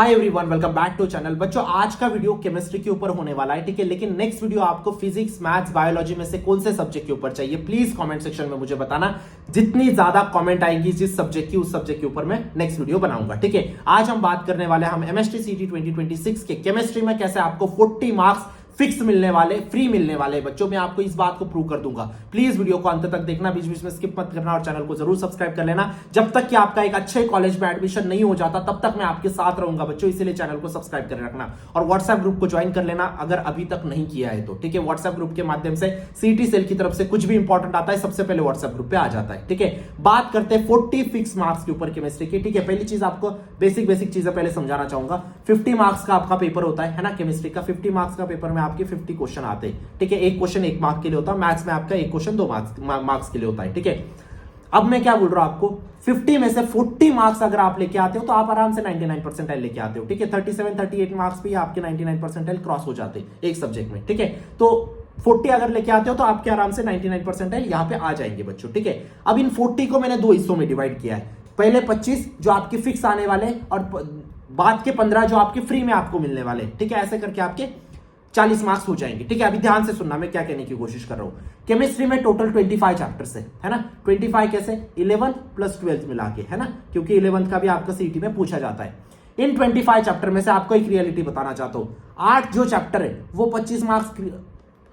Hi everyone, welcome back to channel. बच्चों, आज का वीडियो केमिस्ट्री के ऊपर होने वाला है, ठीक है। लेकिन नेक्स्ट वीडियो आपको फिजिक्स, मैथ्स, बायोलॉजी में से कौन से सब्जेक्ट के ऊपर चाहिए, प्लीज कमेंट सेक्शन में मुझे बताना। जितनी ज्यादा कमेंट आएंगी जिस सब्जेक्ट की, उस सब्जेक्ट के ऊपर मैं नेक्स्ट वीडियो बनाऊंगा, ठीक है। आज हम बात करने वाले हैं हम एमएसटी सीटी 2026 के केमिस्ट्री में कैसे आपको 40 मार्क्स फिक्स मिलने वाले, फ्री मिलने वाले। बच्चों, मैं आपको इस बात को प्रूव कर दूंगा। प्लीज वीडियो को अंत तक देखना, बीच बीच में स्किप मत करना और चैनल को जरूर सब्सक्राइब कर लेना। जब तक कि आपका एक अच्छे कॉलेज में एडमिशन नहीं हो जाता तब तक मैं आपके साथ रहूंगा बच्चों, इसीलिए चैनल को सब्सक्राइब कर रखना और व्हाट्सएप ग्रुप को ज्वाइन कर लेना अगर अभी तक नहीं किया है तो, ठीक है। व्हाट्सएप ग्रुप के माध्यम से सीटी सेल की तरफ से कुछ भी इंपॉर्टेंट आता है सबसे पहले व्हाट्सएप ग्रुप पे आ जाता है, ठीक है। बात करते हैं 40 फिक्स मार्क्स के ऊपर केमिस्ट्री की, ठीक है। पहली चीज आपको बेसिक चीजें पहले समझाना चाहूंगा। 50 मार्क्स का आपका पेपर होता है ना केमिस्ट्री का। 50 मार्क्स का पेपर में आपके 50 क्वेश्चन आते हैं, ठीक है। एक क्वेश्चन 1 मार्क के लिए होता है। मैथ्स में आपका एक क्वेश्चन 2 मार्क्स के लिए होता है, ठीक है। अब मैं क्या बोल रहा हूं आपको, 50 में से 40 मार्क्स अगर आप लेके आते हो तो आप आराम से 99 परसेंटाइल लेके आते हो, ठीक है। 37-38 मार्क्स पे आपके 99 परसेंटाइल क्रॉस हो जाते हैं एक सब्जेक्ट में, ठीक है। तो 40 अगर लेके आते हो तो आपके आराम से 99 परसेंटाइल यहां पे आ जाएंगे बच्चों, ठीक है। अब इन 40 को मैंने 2 हिस्सों में डिवाइड किया है। पहले 25 जो आपके फिक्स आने वाले और बाद के 15 जो आपके फ्री में आपको मिलने वाले, ठीक है। ऐसे करके आपके 40 मार्क्स हो जाएंगे, ठीक है। अभी ध्यान से सुनना मैं क्या कहने की कोशिश कर रहा हूं। केमिस्ट्री में टोटल 25 चैप्टर्स है ना। 25 कैसे, 11 प्लस 12 मिला के, है ना, क्योंकि 11th का भी आपका सीटी में पूछा जाता है। इन 25 चैप्टर में से आपको एक रियलिटी बताना चाहता हूं। 8 जो चैप्टर है वो 25 मार्क्स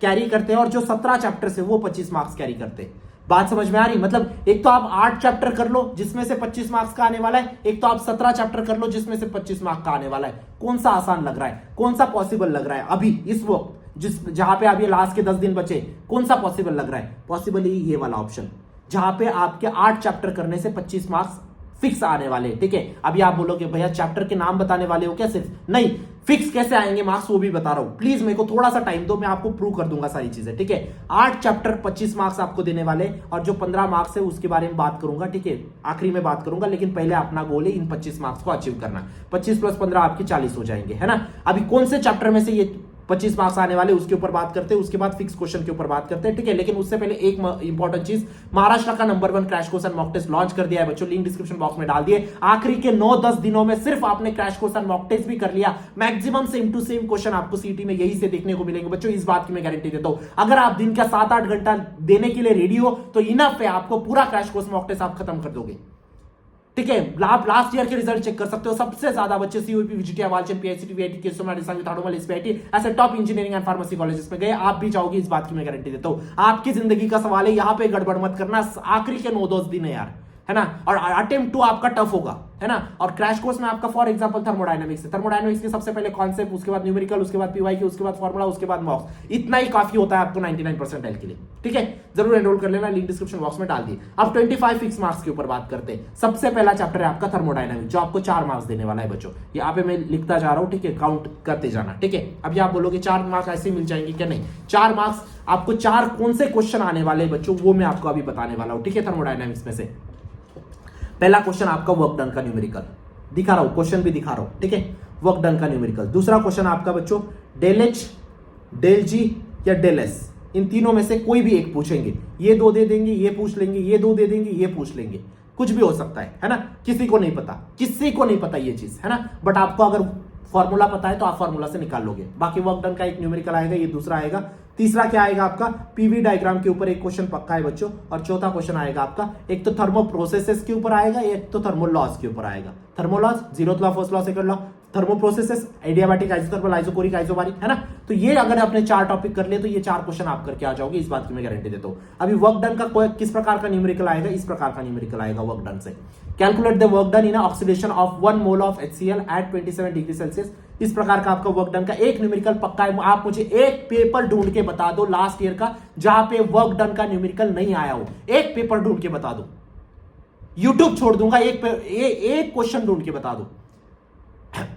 कैरी करते हैं और जो 17 चैप्टर है वो 25 मार्क्स कैरी करते हैं। बात समझ में आ रही? मतलब एक तो आप 8 चैप्टर कर लो जिसमें से 25 मार्क्स का आने वाला है, एक तो आप 17 चैप्टर कर लो जिसमें से 25 मार्क्स का आने वाला है। कौन सा आसान लग रहा है, कौन सा पॉसिबल लग रहा है अभी इस वक्त जहां पे अभी लास्ट के 10 दिन बचे, कौन सा पॉसिबल लग रहा है? पॉसिबल ये वाला ऑप्शन, जहां पे आपके 8 चैप्टर करने से 25 मार्क्स फिक्स आने वाले, ठीक है। अभी आप बोलोगे भैया चैप्टर के नाम बताने वाले हो क्या सिर्फ? नहीं, फिक्स कैसे आएंगे मार्क्स वो भी बता रहा हूं। प्लीज मेरे को थोड़ा सा टाइम दो, मैं आपको प्रूव कर दूंगा सारी चीजें, ठीक है। 8 चैप्टर 25 मार्क्स आपको देने वाले और जो 15 मार्क्स है उसके बारे में बात करूंगा, ठीक है, आखिरी में बात करूंगा। लेकिन पहले अपना गोल है इन 25 मार्क्स को अचीव करना। 25 प्लस 15 आपके 40 हो जाएंगे, है ना। अभी कौन से चैप्टर में से ये 25 मार्क्स आने वाले उसके ऊपर बात करते हैं, उसके बाद फिक्स क्वेश्चन के ऊपर बात करते हैं, ठीक है। लेकिन उससे पहले एक इंपॉर्टेंट चीज, महाराष्ट्र का number 1 crash course and mock test launch कर दिया है बच्चों, लिंक डिस्क्रिप्शन बॉक्स में डाल दिए। आखिरी के 9-10 दिनों में सिर्फ आपने crash course and mock test भी कर लिया, maximum same to same question आपको सीटी में यही से देखने को मिलेंगे बच्चों। इस बात की मैं गारंटी देता हूं। अगर आप दिन का 7-8 घंटा देने के लिए रेडी हो तो इनफ है, आपको पूरा क्रैश कोर्स मॉक टेस्ट आप खत्म कर दोगे, ठीक है। आप लास्ट ईयर के रिजल्ट चेक कर सकते हो। सबसे ज्यादा बच्चे CUP, विजिटिया, Walchand, PhD, VIT, केसोमा, रिसांगी, थाडोमल, SPIT ऐसे top engineering and pharmacy colleges में गए। आप भी चाहोगे, इस बात की मैं गारंटी देता हूं। आपकी जिंदगी का सवाल है, यहां पे गड़बड़ मत करना। आखिरी के 9-10 दिन है यार, है ना। और अटेम्प्ट 2 आपका टफ होगा, है ना। और क्रैश कोर्स में आपका फॉर एग्जांपल थर्मोडायनामिक्स है। थर्मोडायनामिक्स के सबसे पहले कॉन्सेप्ट, उसके बाद न्यूमेरिकल, उसके बाद पीवाई, उसके बाद फॉर्मूला, उसके बाद मॉक्स। इतना ही काफी होता है आपको 99 परसेंटाइल के लिए, ठीक है। जरूर एनरोल कर लेना, लिंक डिस्क्रिप्शन बॉक्स में डाल दिए। अब 25 फिक्स मार्क्स के ऊपर बात करते हैं। सबसे पहला चैप्टर है आपका थर्मोडायनामिक्स, जो आपको 4 मार्क्स देने वाला है बच्चों। यहाँ पे मैं लिखता जा रहा हूँ, ठीक है, काउंट करते जाना, ठीक है। अभी आप बोलोगे 4 मार्क्स ऐसे मिल जाएंगे क्या? नहीं, 4 मार्क्स आपको 4 कौन से क्वेश्चन आने वाले बच्चों वो मैं आपको अभी बताने वाला हूँ, ठीक है। थर्मोडायनामिक्स में से पहला क्वेश्चन आपका वर्क डन का न्यूमेरिकल दिखा रहा हूं, क्वेश्चन भी दिखा रहा हूं, ठीक है। वर्क डन का न्यूमेरिकल। दूसरा क्वेश्चन आपका बच्चों डेल एच, डेल जी या डेल एस, इन तीनों में से कोई भी एक पूछेंगे। ये 2 दे देंगे, ये पूछ लेंगे, ये 2 दे देंगे, ये पूछ लेंगे। कुछ भी हो सकता है ना। किसी को नहीं पता, किसी को नहीं पता ये चीज, है ना। बट आपको अगर फॉर्मूला पता है तो आप फॉर्मूला से निकाल लोगे। बाकी वर्क डन का एक न्यूमेरिकल आएगा, ये दूसरा आएगा। तीसरा क्या आएगा आपका, पीवी डायग्राम के ऊपर एक क्वेश्चन पक्का है बच्चों। और चौथा क्वेश्चन आएगा आपका, एक तो थर्मो प्रोसेसेस के ऊपर आएगा, एक तो थर्मोलॉज के ऊपर आएगा। थर्मोलॉज 0th law, 1st law, 2nd law, thermo processes, adiabatic, isothermal, isochoric, isobaric, है ना। तो ये अगर आपने 4 टॉपिक कर लिए तो ये 4 क्वेश्चन आप करके आ जाओगे, इस बात की मैं गारंटी देता हूं। अभी वर्क डन का किस प्रकार का न्यूमेरिकल आएगा, इस प्रकार का न्यूमेरिकल आएगा वर्क डन से। Calculate the work done in oxidation of 1 mole of HCl at 27 degree Celsius. इस प्रकार का आपका वर्क डन का एक न्यूमेरिकल पक्का है। आप मुझे एक पेपर ढूंढ के बता दो लास्ट ईयर का जहां पे वर्क डन का न्यूमेरिकल नहीं आया हो। एक पेपर ढूंढ के बता दो, यूट्यूब छोड़ दूंगा, एक क्वेश्चन ढूंढ के बता दो।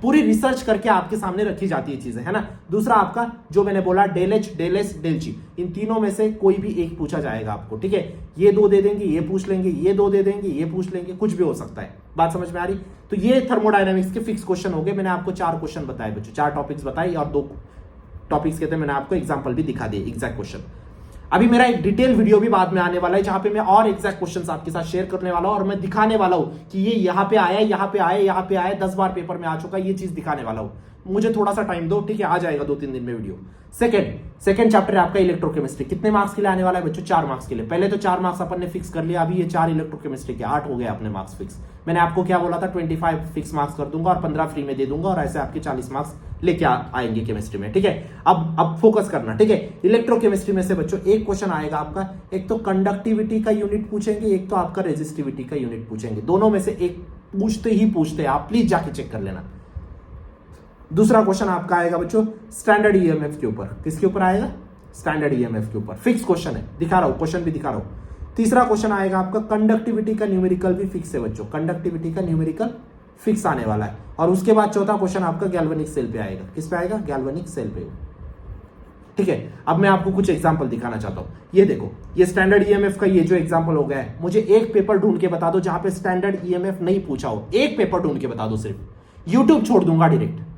पूरी रिसर्च करके आपके सामने रखी जाती है चीजें, है ना। दूसरा आपका जो मैंने बोला del H, del S, del G, इन तीनों में से कोई भी एक पूछा जाएगा आपको, ठीक है। ये 2 दे देंगे, ये पूछ लेंगे, ये 2 दे देंगे, ये पूछ लेंगे, कुछ भी हो सकता है। बात समझ में आ रही? तो ये थर्मोडायनामिक्स के फिक्स क्वेश्चन हो गए। मैंने आपको 4 क्वेश्चन बताए बच्चों, 4 टॉपिक्स बताई और 2 टॉपिक्स के थे मैंने आपको एग्जाम्पल भी दिखा दिए, एग्जैक्ट क्वेश्चन। अभी मेरा एक डिटेल वीडियो भी बाद में आने वाला है, जहां पे मैं और एग्जैक्ट क्वेश्चंस आपके साथ शेयर करने वाला हूं और मैं दिखाने वाला हूं कि ये यहां पे आया, यहां पे आया, यहां पे आया, 10 बार पेपर में आ चुका, ये चीज दिखाने वाला हूं। मुझे थोड़ा सा टाइम दो, ठीक है, आ जाएगा 2-3 दिन में वीडियो। सेकंड चैप्टर है आपका इलेक्ट्रोकेमिस्ट्री। कितने मार्क्स के लिए आने वाला है बच्चों? 4 मार्क्स के लिए। पहले तो 4 मार्क्स अपन ने फिक्स कर लिया, अभी ये 4 इलेक्ट्रोकेमिस्ट्री के 8 हो गए अपने मार्क्स फिक्स। मैंने आपको क्या बोला था, 25 फिक्स मार्क्स कर दूंगा और 15 फ्री में दे दूंगा, और ऐसे आपके 40 मार्क्स लेके आएंगे केमिस्ट्री में, ठीक है। अब फोकस करना, ठीक है। इलेक्ट्रोकेमिस्ट्री में से बच्चों एक क्वेश्चन आएगा आपका, एक तो कंडक्टिविटी का यूनिट पूछेंगे, एक तो आपका रेजिस्टिविटी का यूनिट पूछेंगे। दोनों में से एक पूछते ही पूछते हैं, आप प्लीज जाके चेक कर लेना। दूसरा क्वेश्चन आपका आएगा बच्चों स्टैंडर्ड ईएमएफ के ऊपर। किसके ऊपर आएगा? स्टैंडर्ड ईएमएफ के ऊपर। फिक्स क्वेश्चन है, दिखा रहा हूं, क्वेश्चन भी दिखा रहा हूं। तीसरा क्वेश्चन आएगा आपका कंडक्टिविटी का न्यूमेरिकल भी फिक्स है बच्चों, कंडक्टिविटी का न्यूमेरिकल फिक्स आने वाला है। और उसके बाद चौथा क्वेश्चन आपका गैल्वेनिक सेल पे आएगा। किस पे आएगा? गैल्वेनिक सेल पे, ठीक है। अब मैं आपको कुछ एग्जांपल दिखाना चाहता हूं। ये देखो, ये स्टैंडर्ड ईएमएफ का ये जो एग्जांपल हो गया है, मुझे एक पेपर ढूंढ के बता दो जहां पे स्टैंडर्ड ईएमएफ नहीं पूछा हो। एक पेपर ढूंढ के बता दो, सिर्फ यूट्यूब छोड़ दूंगा डायरेक्ट।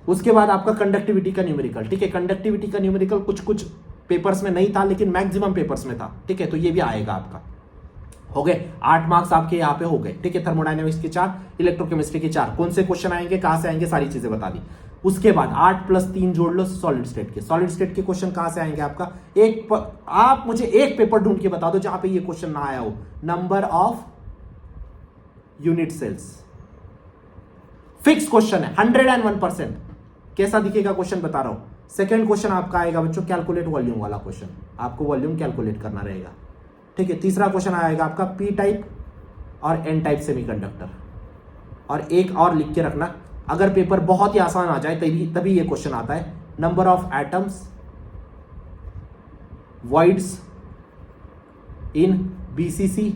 उसके बाद आपका कंडक्टिविटी का न्यूमेरिकल, ठीक है। कंडक्टिविटी का न्यूमेरिकल कुछ कुछ पेपर्स में नहीं था, लेकिन मैक्सिमम पेपर्स में था, ठीक है। तो ये भी आएगा आपका। हो गए 8 मार्क्स आपके यहाँ पे हो गए, ठीक है। थर्मोडायनेमिक्स के 4, इलेक्ट्रोकेमिस्ट्री के 4। कौन से क्वेश्चन आएंगे, कहां से आएंगे, सारी चीजें बता दी। उसके बाद 8 + 3 जोड़ लो सॉलिड स्टेट के। सॉलिड स्टेट के क्वेश्चन कहां से आएंगे आपका? आप मुझे एक पेपर ढूंढ के बता दो जहां पे ये क्वेश्चन ना आया हो। Number of unit cells, fix question है, 101%। कैसा दिखेगा क्वेश्चन बता रहा हूं। सेकंड क्वेश्चन आपका आएगा बच्चों कैलकुलेट वॉल्यूम वाला क्वेश्चन, आपको वॉल्यूम कैलकुलेट करना रहेगा, ठीक है। तीसरा क्वेश्चन आएगा आपका पी टाइप और एन टाइप सेमीकंडक्टर। और एक और लिख के रखना, अगर पेपर बहुत ही आसान आ जाए तभी ये क्वेश्चन आता है, number of atoms voids in BCC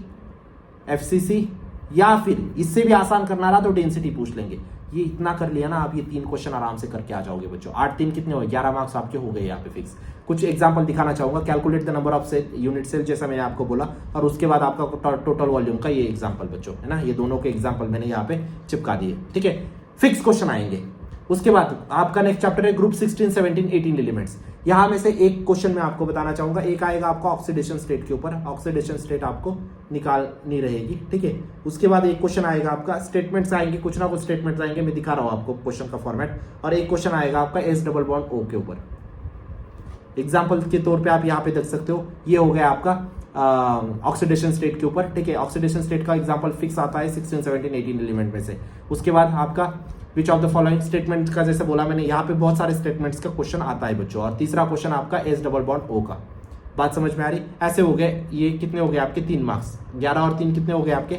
FCC, या फिर इससे भी आसान करना रहा तो डेंसिटी पूछ लेंगे। ये इतना कर लिया ना आप, ये 3 क्वेश्चन आराम से करके आ जाओगे बच्चों। 8 3 कितने हो गए? 11 मार्क्स आपके हो गए यहाँ पे फिक्स। कुछ एग्जांपल दिखाना चाहूंगा, calculate the number of cell unit cell, जैसा मैंने आपको बोला, और उसके बाद आपका टोटल वॉल्यूम का ये एग्जांपल बच्चों, है ना। ये दोनों के एग्जांपल मैंने यहाँ पे चिपका दिए, ठीक है। फिक्स क्वेश्चन आएंगे। उसके बाद आपका नेक्स्ट चैप्टर है ग्रुप 16 17 18 एलिमेंट्स। यहां में से एक क्वेश्चन मैं आपको बताना चाहूंगा। एक आएगा आपका ऑक्सीडेशन स्टेट के ऊपर, ऑक्सीडेशन स्टेट आपको निकालनी रहेगी, ठीक है। उसके बाद एक क्वेश्चन आएगा आपका, स्टेटमेंट्स आएंगे, कुछ ना कुछ स्टेटमेंट्स आएंगे, मैं दिखा रहा हूं आपको क्वेश्चन का फॉर्मेट। और एक क्वेश्चन आएगा आपका S डबल बॉन्ड O के ऊपर। एग्जाम्पल के तौर पे आप यहाँ पे देख सकते हो, ये हो गया आपका ऑक्सीडेशन स्टेट के ऊपर, ठीक है। ऑक्सीडेशन स्टेट का एग्जाम्पल फिक्स आता है 16 17 18 एलिमेंट में से। उसके बाद आपका which of the following statement का, जैसे बोला मैंने, यहाँ पे बहुत सारे स्टेटमेंट्स का क्वेश्चन आता है बच्चों। और तीसरा क्वेश्चन आपका S डबल बॉन्ड O का। बात समझ में आ रही? ऐसे हो गए, ये कितने हो गए आपके? 3 मार्क्स। 11 और 3 कितने हो गए आपके?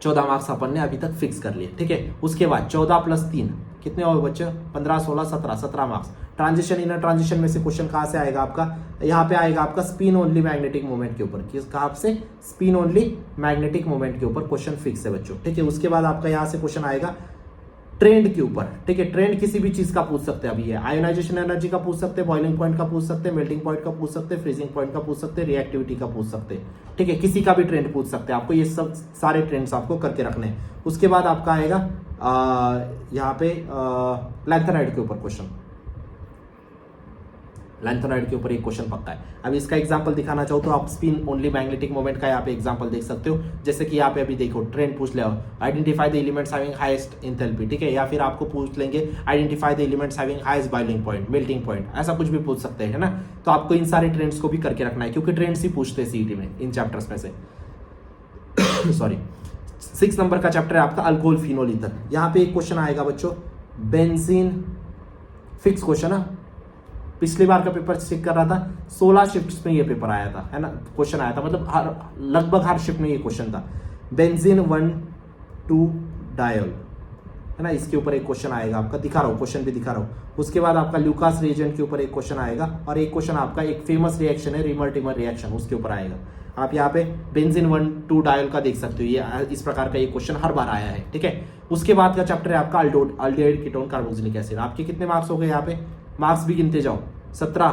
14 मार्क्स अपन ने अभी तक फिक्स कर लिए, ठीक है। उसके बाद 14 + 3 कितने हो बच्चे? 15 16 17 मार्क्स। ट्रांजिशन, इनर ट्रांजिशन में से क्वेश्चन कहां से आएगा आपका? यहाँ पे आएगा आपका स्पिन ओनली मैग्नेटिक मोमेंट के ऊपर। किस कहां से? स्पिन ओनली मैग्नेटिक मोमेंट के ऊपर क्वेश्चन फिक्स है बच्चों, ठीक है। उसके बाद आपका यहाँ से क्वेश्चन आएगा ट्रेंड के ऊपर, ठीक है। ट्रेंड किसी भी चीज का पूछ सकते हैं, अभी है आयोनाइजेशन एनर्जी का पूछ सकते हैं, बॉइलिंग पॉइंट का पूछ सकते हैं, मेल्टिंग पॉइंट का पूछ सकते हैं, फ्रीजिंग पॉइंट का पूछ सकते हैं, रिएक्टिविटी का पूछ सकते हैं, ठीक है। किसी का भी ट्रेंड पूछ सकते हैं आपको, ये सब सारे ट्रेंड्स आपको करके रखने हैं। उसके बाद आपका आएगा यहाँ पे लैंथेनाइड के ऊपर क्वेश्चन, लैंथेनाइड के ऊपर एक क्वेश्चन पक्का है। अब इसका एग्जांपल दिखाना चाहो तो आप स्पिन ओनली मैग्नेटिक मोमेंट का यहाँ पे एग्जांपल देख सकते हो। जैसे कि यहाँ पे अभी देखो ट्रेंड पूछ लिया, identify the elements having highest enthalpy, ठीक है। या फिर आपको पूछ लेंगे identify the elements having highest boiling point, melting point, ऐसा कुछ भी पूछ सकते हैं ना। तो आपको इन सारे ट्रेंड्स को भी करके रखना है, क्योंकि ट्रेंड्स ही पूछते हैं सीईटी में इन चैप्टर्स में से। सॉरी, 6 नंबर का चैप्टर है आपका अल्कोहल फिनोल ईथर। यहाँ पे एक क्वेश्चन आएगा बच्चों बेंजीन, फिक्स क्वेश्चन है। पिछली बार का पेपर चेक कर रहा था, 16 शिफ्ट्स में ये पेपर आया था, है ना, क्वेश्चन आया था, मतलब लगभग हर शिफ्ट में ये क्वेश्चन था। बेंजीन 1,2 डायल, है ना, इसके ऊपर एक क्वेश्चन आएगा आपका, दिखा रहा हूँ, क्वेश्चन भी दिखा रहा हूँ। उसके बाद आपका ल्यूकास रिएजेंट के ऊपर एक क्वेश्चन आएगा, और एक क्वेश्चन आपका एक फेमस रिएक्शन है रिमर-टिमर रिएक्शन, उसके ऊपर आएगा। आप यहाँ पे बेंजीन 1,2 डायल का देख सकते हो, ये इस प्रकार का ये क्वेश्चन हर बार आया है, ठीक है। उसके बाद का चैप्टर है आपका अल्डिहाइड कीटोन कार्बोक्सिलिक एसिड। आपके कितने मार्क्स हो गए? यहाँ पे मार्क्स भी गिनते जाओ, 17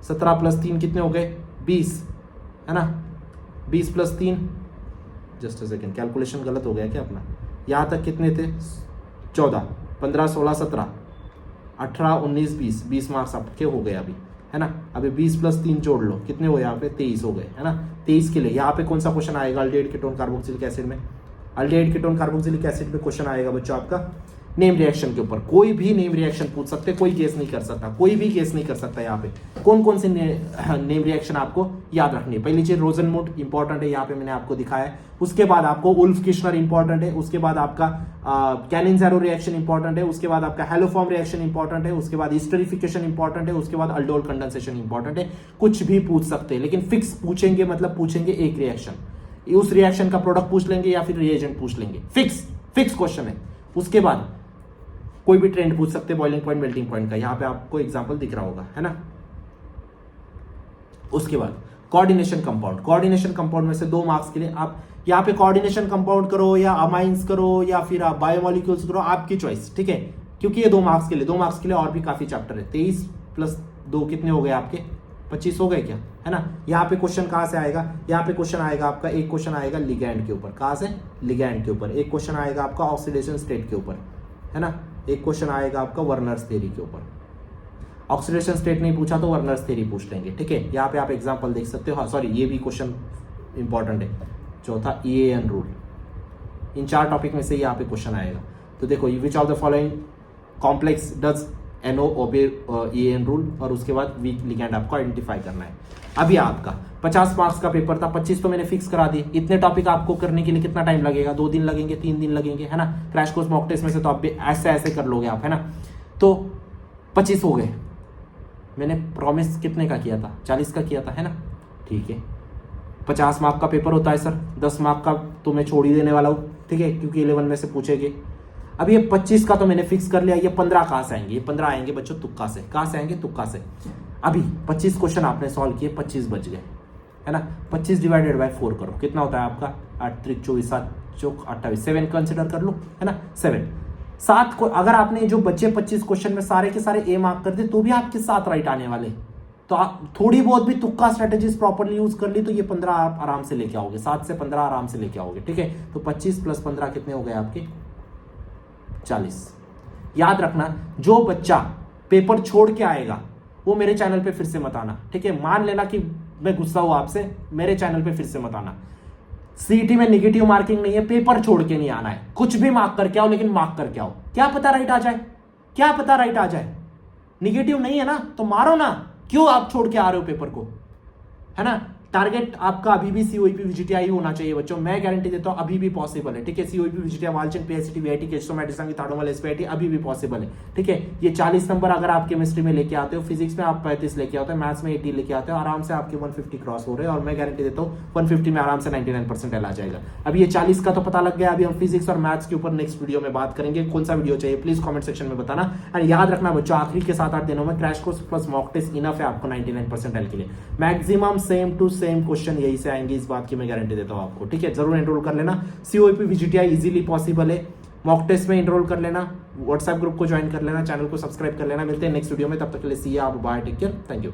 + 3 कितने हो गए? 20, है ना। 20 + 3, जस्ट अ सेकेंड, कैलकुलेशन गलत हो गया क्या अपना? यहाँ तक कितने थे? 14, 15 16 17 18 19 20 मार्क्स आपके हो गए अभी, है ना। अभी 20+3 जोड़ लो, कितने हो यहाँ पे 23 हो गए, है ना। 23 के लिए यहाँ पे कौन सा क्वेश्चन आएगा, अल्डिहाइड कीटोन कार्बोक्सिलिक एसिड में, अल्डिहाइड कीटोन कार्बोक्सिलिक एसिड में क्वेश्चन आएगा बच्चों आपका नेम रिएक्शन के ऊपर। कोई भी नेम रिएक्शन पूछ सकते, कोई गेस नहीं कर सकता, कोई भी गेस नहीं कर सकता। यहाँ पे कौन कौन से नेम रिएक्शन आपको याद रखनी है। पहली चीज रोजनमुट इंपॉर्टेंट है, यहाँ पे मैंने आपको दिखाया है। उसके बाद आपको उल्फ किश्नर इंपॉर्टेंट है, उसके बाद आपका कैनिन-ज़ेरो रिएक्शन इंपॉर्टेंट है, उसके बाद आपका हेलोफॉर्म रिएक्शन इंपॉर्टेंट है, उसके बाद हिस्टेरिफिकेशन इंपॉर्टेंट है, उसके बाद अल्डोल कंडेंसेशन इंपॉर्टेंट है। कुछ भी पूछ सकते हैं, लेकिन फिक्स पूछेंगे मतलब पूछेंगे एक रिएक्शन, उस रिएक्शन का प्रोडक्ट पूछ लेंगे या फिर रिएजेंट पूछ लेंगे, फिक्स क्वेश्चन है। उसके बाद कोई भी ट्रेंड पूछ सकते हैं, बॉइलिंग पॉइंट, मेल्टिंग पॉइंट का, यहां पे आपको एग्जांपल दिख रहा होगा, है ना। उसके बाद कोऑर्डिनेशन कंपाउंड, कोऑर्डिनेशन कंपाउंड में से 2 मार्क्स के लिए आप यहाँ पे कोऑर्डिनेशन कंपाउंड करो या अमाइंस करो या फिर आप बायोमोलिक्यूल्स करो, आपकी चॉइस, ठीक है। क्योंकि ये 2 मार्क्स के लिए, 2 मार्क्स के लिए और भी काफी चैप्टर है। 23+2 कितने हो गए आपके 25 हो गए क्या, है ना। यहाँ पे क्वेश्चन कहां से आएगा, यहाँ पे क्वेश्चन आएगा आपका, एक क्वेश्चन आएगा लिगैंड के ऊपर, कहां से, लिगैंड के ऊपर। एक क्वेश्चन आएगा आपका ऑक्सीडेशन स्टेट के ऊपर, है ना। एक क्वेश्चन आएगा आपका वर्नर्स थ्योरी के ऊपर। ऑक्सीडेशन स्टेट नहीं पूछा तो वर्नर्स थ्योरी पूछ लेंगे, ठीक है। यहाँ पे आप एग्जांपल देख सकते हो। हाँ सॉरी, ये भी क्वेश्चन इंपॉर्टेंट है। चौथा EAN रूल, इन 4 टॉपिक में से यहाँ पे क्वेश्चन आएगा। तो देखो, which of the following complex does NO ओबे EAN रूल, और उसके बाद वीक लिगैंड आपको आइडेंटिफाई करना है। अभी आपका 50 मार्क्स का पेपर था, 25 तो मैंने फिक्स करा दिए। इतने टॉपिक आपको करने के लिए कितना टाइम लगेगा, 2 दिन लगेंगे, 3 दिन लगेंगे, है ना। क्रैश कोर्स मॉक टेस्ट में से तो आप भी ऐसे कर लोगे आप, है ना। तो 25 हो गए। मैंने प्रॉमिस कितने का किया था, 40 का किया था, है ना। ठीक है, 50 मार्क का पेपर होता है सर, 10 मार्क का तो मैं छोड़ ही देने वाला हूँ, ठीक है, क्योंकि 11 में से पूछेंगे। अब ये 25 का तो मैंने फिक्स कर लिया, ये 15 कहाँ से आएंगे, ये 15 आएंगे बच्चों तुक्का से। कहाँ से आएंगे, तुक्का से। अभी 25 क्वेश्चन आपने सॉल्व किए, 25 बच गए, है ना। 25 डिवाइडेड बाय 4 करो, कितना होता है आपका 8 3 24 7 चौक 28, 7 कंसिडर कर लो, है ना। 7 को अगर आपने जो बच्चे 25 क्वेश्चन में सारे के सारे ए मार्क कर दे तो भी आपके 7 राइट आने वाले। तो आप थोड़ी बहुत भी तुक्का स्ट्रेटेजीज प्रॉपर्ली यूज कर ली तो ये 15 आप आराम से लेके आओगे, 7 से 15 आराम से लेके आओगे, ठीक है। तो 25 + 15 कितने हो गए आपके 40। याद रखना, जो बच्चा पेपर छोड़ के आएगा वो मेरे चैनल पे फिर से मत आना, ठीक है। मान लेना कि मैं गुस्सा हूं आपसे, मेरे चैनल पे फिर से मत आना। सीईटी में नेगेटिव मार्किंग नहीं है, पेपर छोड़ के नहीं आना है। कुछ भी मार्क करके आओ, लेकिन मार्क करके आओ। क्या पता राइट आ जाए, क्या पता राइट आ जाए। निगेटिव नहीं है ना तो मारो ना, क्यों आप छोड़ के आ रहे हो पेपर को, है ना। टारगेट आपका अभी भी सीओईपी वीजीटीआई होना चाहिए बच्चों, मैं गारंटी देता हूं अभी भी पॉसिबल है, ठीक है। COEP VJTI Walchand PhD VIT केस्टोमेटिक्स की थार्डोमल एसपीआईटी अभी भी पॉसिबल है, ठीक है। ये 40 नंबर अगर आप केमिस्ट्री में लेके आते हो, फिजिक्स में आप 35 लेके आते हो, मैथ्स में 80 लेके आते हो, आराम से आपके 150 क्रॉस हो रहे हैं। और मैं गारंटी देता हूँ 150 में आराम से 99% आ जाएगा। अभी ये 40 का तो पता लग गया। अभी हम फिजिक्स और मैथ्स के ऊपर नेक्स्ट वीडियो में बात करेंगे। कौन सा वीडियो चाहिए प्लीज कॉमेंट सेक्शन में बताना। एंड याद रखना बच्चों, आखिरी के 7-8 दिनों में crash course plus mock test enough है आपको 99% के लिए। Maximum same to same question यही से आएंगे, इस बात की मैं गारंटी देता हूं आपको, ठीक है। जरूर एनरोल कर लेना, सीओईपी वीजीटीआई इजीली पॉसिबल है। मॉक टेस्ट में एनरोल कर लेना, व्हाट्सएप ग्रुप को ज्वाइन कर लेना, चैनल को सब्सक्राइब कर लेना। मिलते हैं नेक्स्ट वीडियो में, तब तक के लिए see you, bye, take care, thank you.